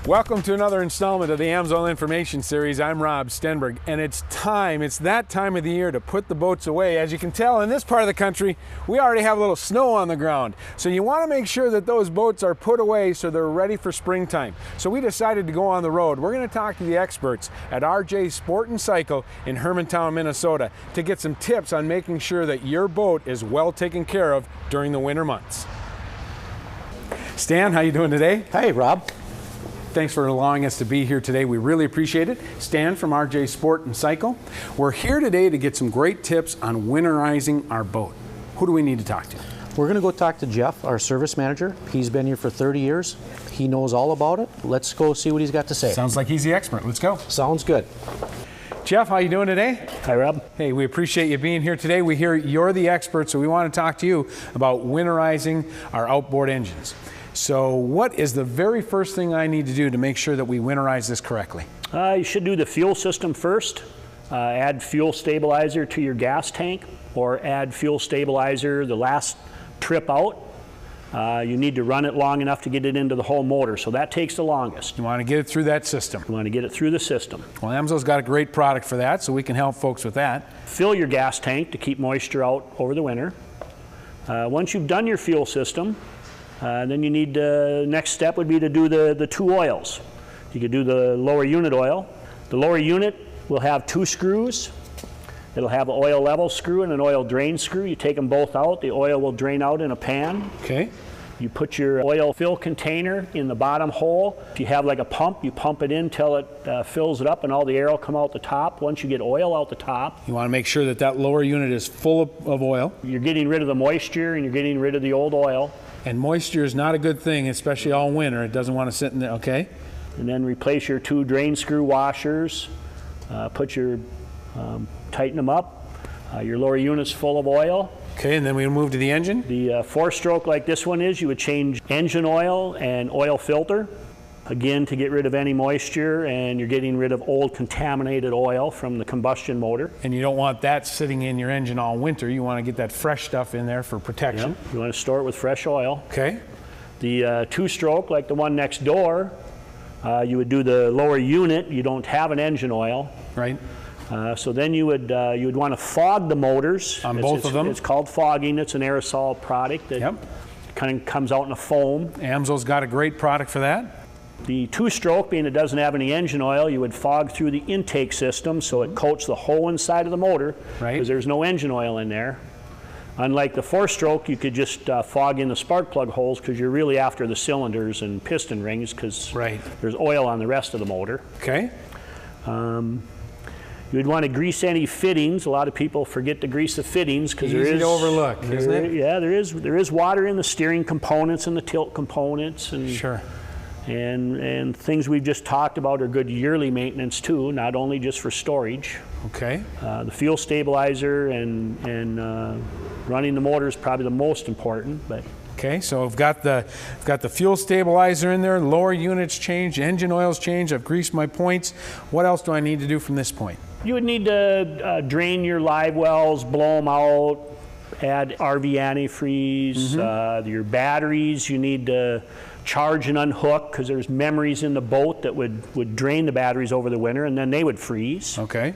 Welcome to another installment of the AMSOIL Information Series. I'm Rob Stenberg, and it's that time of the year to put the boats away. As you can tell, in this part of the country, we already have a little snow on the ground. So you want to make sure that those boats are put away so they're ready for springtime. So we decided to go on the road. We're going to talk to the experts at RJ Sport and Cycle in Hermantown, Minnesota, to get some tips on making sure that your boat is well taken care of during the winter months. Stan, how you doing today? Hey, Rob. Thanks for allowing us to be here today. We really appreciate it. Stan from RJ Sport and Cycle. We're here today to get some great tips on winterizing our boat. Who do we need to talk to? We're going to go talk to Jeff, our service manager. He's been here for 30 years. He knows all about it. Let's go see what he's got to say. Sounds like he's the expert. Let's go. Sounds good. Jeff, how you doing today? Hi, Rob. Hey, we appreciate you being here today. We hear you're the expert, so we want to talk to you about winterizing our outboard engines. So what is the very first thing I need to do to make sure that we winterize this correctly? You should do the fuel system first. Add fuel stabilizer to your gas tank, or add fuel stabilizer the last trip out. You need to run it long enough to get it into the whole motor, so that takes the longest. You want to get it through that system. You want to get it through the system. Well, AMSOIL's got a great product for that, so we can help folks with that. Fill your gas tank to keep moisture out over the winter. Once you've done your fuel system, then you need, next step would be to do the two oils. You could do the lower unit oil. The lower unit will have two screws. It'll have an oil level screw and an oil drain screw. You take them both out, the oil will drain out in a pan. Okay. You put your oil fill container in the bottom hole. If you have like a pump, you pump it in till it fills it up and all the air will come out the top. Once you get oil out the top, you want to make sure that that lower unit is full of oil. You're getting rid of the moisture and you're getting rid of the old oil. And moisture is not a good thing, especially all winter. It doesn't want to sit in there, okay? And then replace your two drain screw washers. Tighten them up. Your lower unit's full of oil. Okay, and then we move to the engine. The four-stroke like this one is, you would change engine oil and oil filter. Again, to get rid of any moisture, and you're getting rid of old contaminated oil from the combustion motor. And you don't want that sitting in your engine all winter. You want to get that fresh stuff in there for protection. Yep. You want to store it with fresh oil. Okay. The two-stroke, like the one next door, you would do the lower unit. You don't have an engine oil. Right. So then you would want to fog the motors. On both of them? It's called fogging. It's an aerosol product that kind of comes out in a foam. AMSOIL's got a great product for that. The two-stroke, being it doesn't have any engine oil, you would fog through the intake system so it coats the whole inside of the motor, because there's no engine oil in there. Unlike the four-stroke, you could just fog in the spark plug holes, because you're really after the cylinders and piston rings, because there's oil on the rest of the motor. Okay. You would want to grease any fittings. A lot of people forget to grease the fittings because there is easy to overlook, isn't it? Yeah, there is water in the steering components and the tilt components, and and things we've just talked about are good yearly maintenance too, not only just for storage. Okay. The fuel stabilizer and running the motor is probably the most important, but. Okay, so I've got the fuel stabilizer in there, lower units changed, engine oil's changed, I've greased my points. What else do I need to do from this point? You would need to drain your live wells, blow them out, add RV antifreeze. Your batteries, you need to charge and unhook, because there's memories in the boat that would drain the batteries over the winter, and then they would freeze. Okay.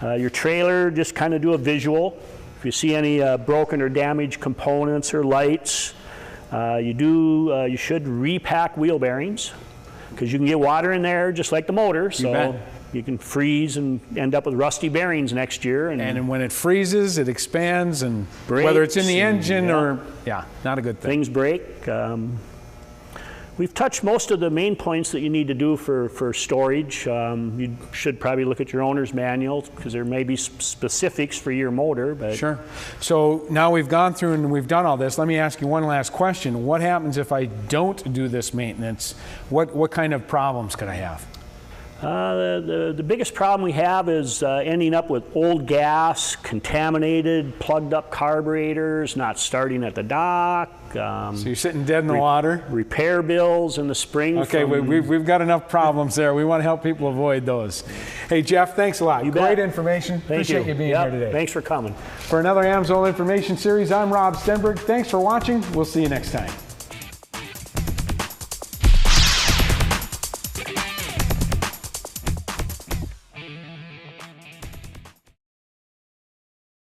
Your trailer, just kind of do a visual. If you see any broken or damaged components or lights, you should repack wheel bearings, because you can get water in there just like the motor, so you can freeze and end up with rusty bearings next year. And when it freezes, it expands, and whether it's in the engine or, not a good thing. Things break. We've touched most of the main points that you need to do for storage. You should probably look at your owner's manual, because there may be specifics for your motor. But sure. So now we've gone through and we've done all this. Let me ask you one last question. What happens if I don't do this maintenance? What kind of problems could I have? The biggest problem we have is ending up with old gas, contaminated, plugged up carburetors, not starting at the dock. So you're sitting dead in the water? Repair bills in the spring. Okay, we've got enough problems there. We want to help people avoid those. Hey, Jeff, thanks a lot. Great information. Appreciate you being here today. Thanks for coming. For another AMSOIL Information Series, I'm Rob Stenberg. Thanks for watching. We'll see you next time.